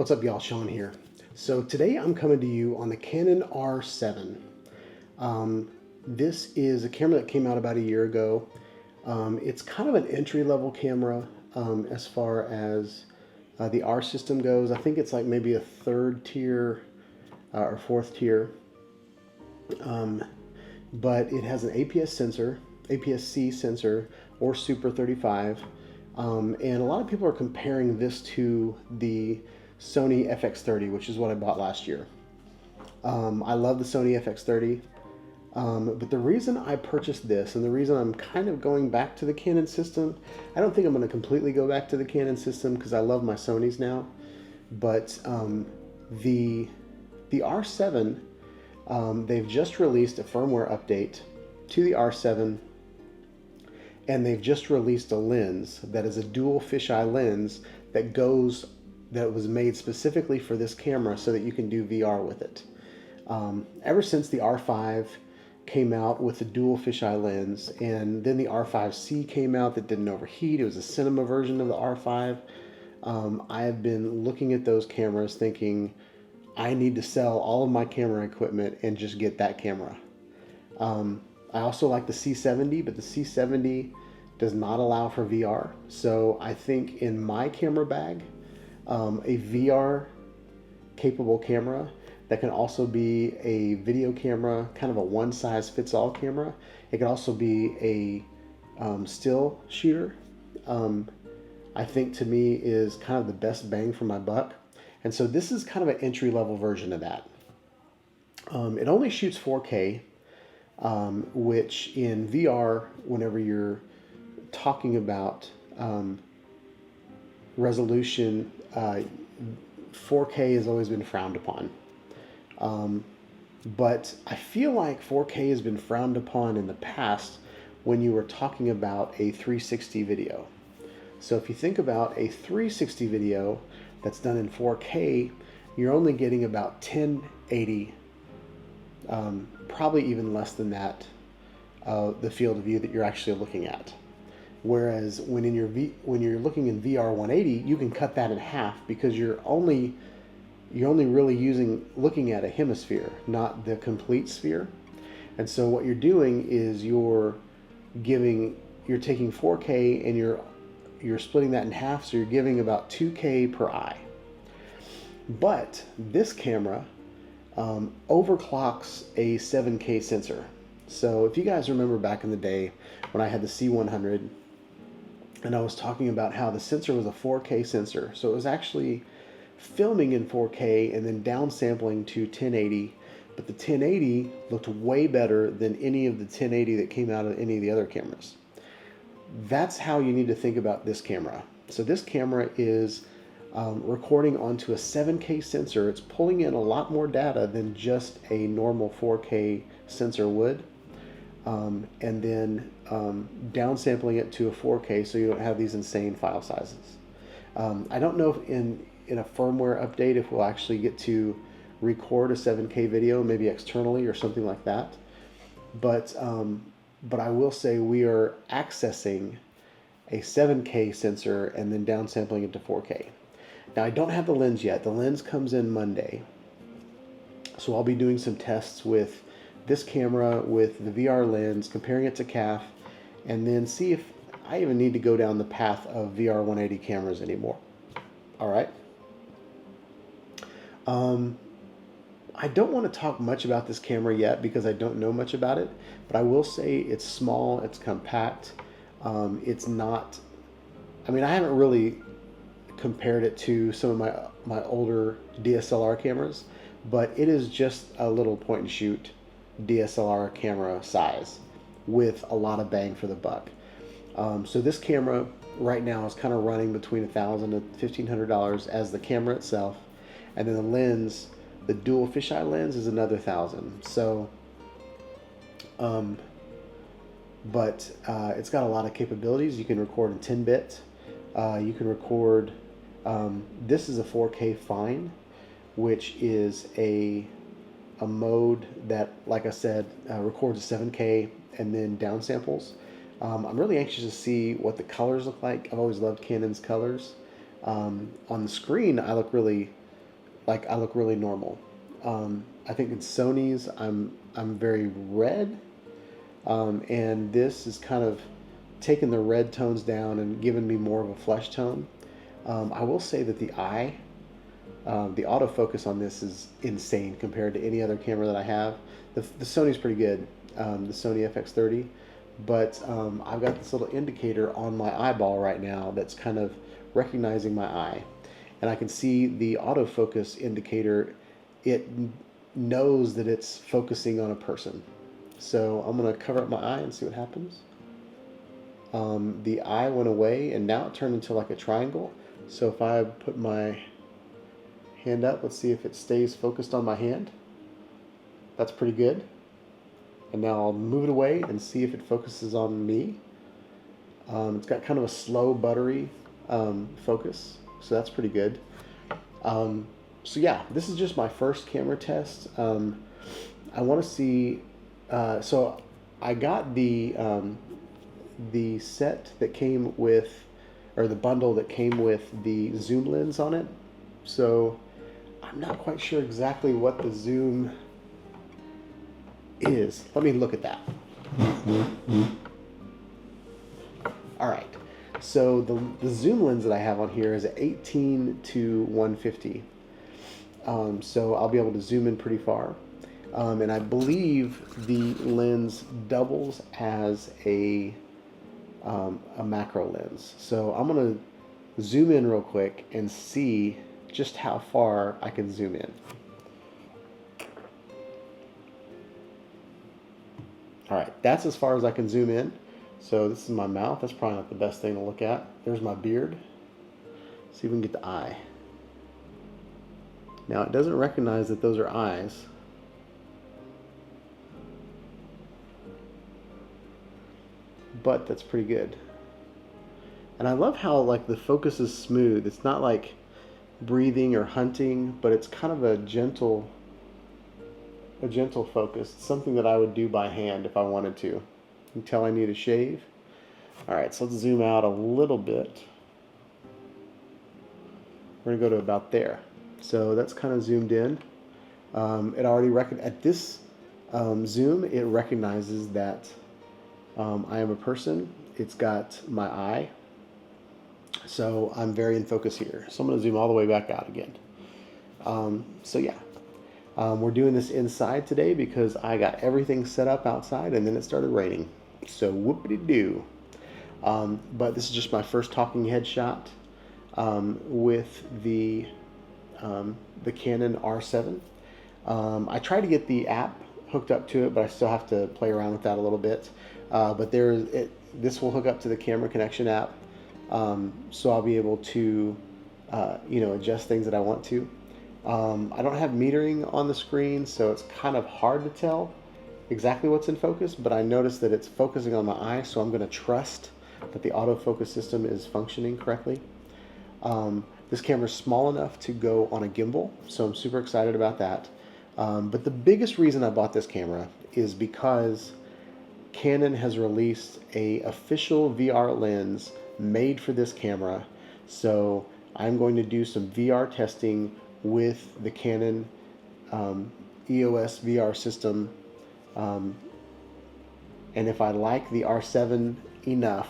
What's up, y'all? Sean here. So today I'm coming to you on the Canon R7. This is a camera that came out about a year ago. It's kind of an entry-level camera as far as the R system goes. I think it's like maybe a third tier or fourth tier. But it has an APS sensor, APS-C sensor, or Super 35. And a lot of people are comparing this to the Sony FX30, which is what I bought last year. I love the Sony FX30, but the reason I purchased this and the reason I'm kind of going back to the Canon system, I don't think I'm going to completely go back to the Canon system because I love my Sonys now, but the R7, they've just released a firmware update to the R7, and they've just released a lens that is a dual fisheye lens that was made specifically for this camera so that you can do VR with it. Ever since the R5 came out with the dual fisheye lens, and then the R5C came out that didn't overheat, it was a cinema version of the R5, I have been looking at those cameras thinking, I need to sell all of my camera equipment and just get that camera. I also like the C70, but the C70 does not allow for VR. So I think in my camera bag, a VR capable camera that can also be a video camera, kind of a one-size-fits-all camera. It can also be a still shooter. I think to me is kind of the best bang for my buck. And so this is kind of an entry-level version of that. It only shoots 4K, which in VR, whenever you're talking about resolution, 4K has always been frowned upon. But I feel like 4K has been frowned upon in the past when you were talking about a 360 video. So if you think about a 360 video that's done in 4K, you're only getting about 1080, probably even less than that, the field of view that you're actually looking at. Whereas when you're looking in VR 180, you can cut that in half because you're only really looking at a hemisphere, not the complete sphere. And so what you're doing is you're taking 4K and you're splitting that in half, so you're giving about 2K per eye. But this camera overclocks a 7K sensor. So if you guys remember back in the day when I had the C100, and I was talking about how the sensor was a 4K sensor, so it was actually filming in 4K and then downsampling to 1080, but the 1080 looked way better than any of the 1080 that came out of any of the other cameras. That's how you need to think about this camera. So this camera is recording onto a 7K sensor. It's pulling in a lot more data than just a normal 4K sensor would. And then downsampling it to a 4K so you don't have these insane file sizes. I don't know if in a firmware update if we'll actually get to record a 7K video, maybe externally or something like that. But I will say we are accessing a 7K sensor and then downsampling it to 4K. Now I don't have the lens yet. The lens comes in Monday. So I'll be doing some tests with this camera with the VR lens, comparing it to CAF, and then see if I even need to go down the path of VR 180 cameras anymore. All right. I don't want to talk much about this camera yet because I don't know much about it, but I will say it's small, it's compact. It's not, I mean, I haven't really compared it to some of my older DSLR cameras, but it is just a little point and shoot DSLR camera size with a lot of bang for the buck. So this camera right now is kind of running between $1,000 and $1,500 as the camera itself, and then the lens, the dual fisheye lens, is another $1,000. So, but it's got a lot of capabilities. You can record in 10-bit. You can record. This is a 4K fine, which is a mode that, like I said, records a 7K and then downsamples. I'm really anxious to see what the colors look like. I've always loved Canon's colors. On the screen, I look really like I look really normal. I think in Sony's I'm very red, and this is kind of taking the red tones down and giving me more of a flesh tone. I will say that the autofocus on this is insane compared to any other camera that I have. The Sony's pretty good, the Sony FX30, but I've got this little indicator on my eyeball right now that's kind of recognizing my eye. And I can see the autofocus indicator, it knows that it's focusing on a person. So I'm going to cover up my eye and see what happens. The eye went away and now it turned into like a triangle. So if I put my hand up, let's see if it stays focused on my hand. That's pretty good. And now I'll move it away and see if it focuses on me. It's got kind of a slow, buttery focus, so that's pretty good. So yeah, this is just my first camera test. I want to see, so I got the set that came with, or the bundle that came with the zoom lens on it. So I'm not quite sure exactly what the zoom is. Let me look at that. All right. So the zoom lens that I have on here is an 18-150. So I'll be able to zoom in pretty far. And I believe the lens doubles as a macro lens. So I'm going to zoom in real quick and see just how far I can zoom in. All right, that's as far as I can zoom in. So this is my mouth. That's probably not the best thing to look at. There's my beard. See if we can get the eye. Now it doesn't recognize that those are eyes. But that's pretty good. And I love how like the focus is smooth. It's not like breathing or hunting, but it's kind of a gentle focus. It's something that I would do by hand if I wanted to until I need a shave. All right, so let's zoom out a little bit. We're gonna go to about there. So that's kind of zoomed in. It already at this zoom, it recognizes that I am a person. It's got my eye. So I'm very in focus here. So I'm gonna zoom all the way back out again. So yeah. We're doing this inside today because I got everything set up outside and then it started raining. So whoopity-doo. But this is just my first talking head shot with the Canon R7. I tried to get the app hooked up to it, but I still have to play around with that a little bit. But this will hook up to the camera connection app, so I'll be able to adjust things that I want to. I don't have metering on the screen, so it's kind of hard to tell exactly what's in focus, but I noticed that it's focusing on my eye, so I'm going to trust that the autofocus system is functioning correctly. This camera is small enough to go on a gimbal, so I'm super excited about that. But the biggest reason I bought this camera is because Canon has released an official VR lens made for this camera, so I'm going to do some VR testing with the Canon EOS VR system, and if I like the R7 enough,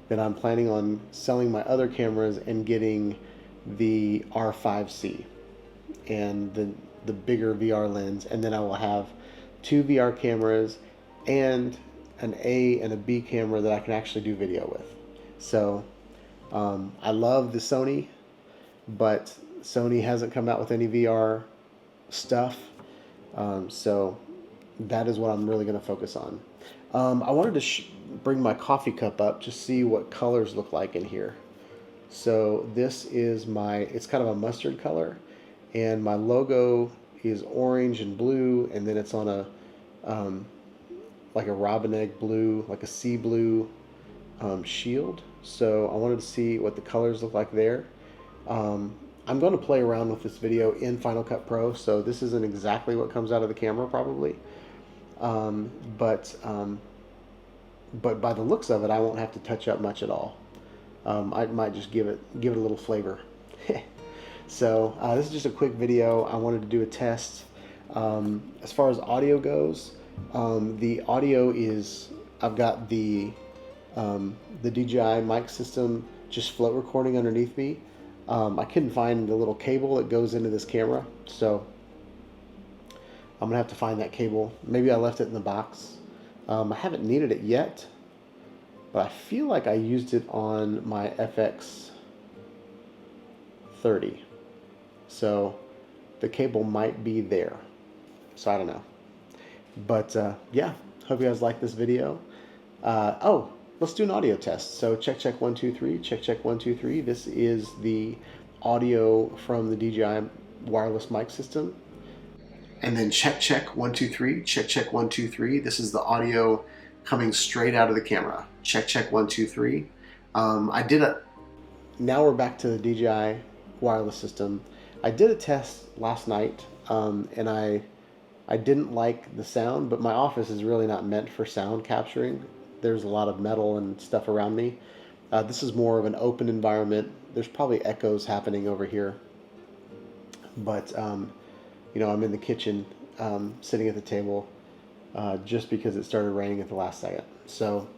then I'm planning on selling my other cameras and getting the R5C and the bigger VR lens, and then I will have 2 VR cameras and an A and a B camera that I can actually do video with. So I love the Sony, but Sony hasn't come out with any VR stuff, so that is what I'm really going to focus on. I wanted to bring my coffee cup up to see what colors look like in here. So this is it's kind of a mustard color, and my logo is orange and blue, and then it's on a like a robin egg blue, like a sea blue shield. So I wanted to see what the colors look like there. I'm going to play around with this video in Final Cut Pro, so this isn't exactly what comes out of the camera probably, but by the looks of it, I won't have to touch up much at all. I might just give it a little flavor. So this is just a quick video. I wanted to do a test. As far as audio goes, the audio is, I've got the DJI mic system just float recording underneath me. I couldn't find the little cable that goes into this camera, so I'm gonna have to find that cable. Maybe I left it in the box. I haven't needed it yet, but I feel like I used it on my FX30. So the cable might be there. So I don't know. But yeah, hope you guys like this video. Oh, let's do an audio test. So check 1 2 3, check 1 2 3. This is the audio from the DJI wireless mic system. And then check 1 2 3, check 1 2 3. This is the audio coming straight out of the camera. Check 1 2 3. Now we're back to the DJI wireless system. I did a test last night, and I didn't like the sound, but my office is really not meant for sound capturing. There's a lot of metal and stuff around me. This is more of an open environment. There's probably echoes happening over here, but you know, I'm in the kitchen, sitting at the table, just because it started raining at the last second. So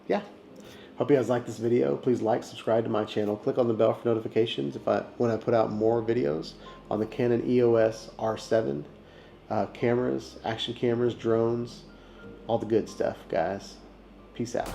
yeah, hope you guys like this video. Please like, subscribe to my channel, click on the bell for notifications when I put out more videos on the Canon EOS R7 cameras, action cameras, drones, all the good stuff, guys. Peace out.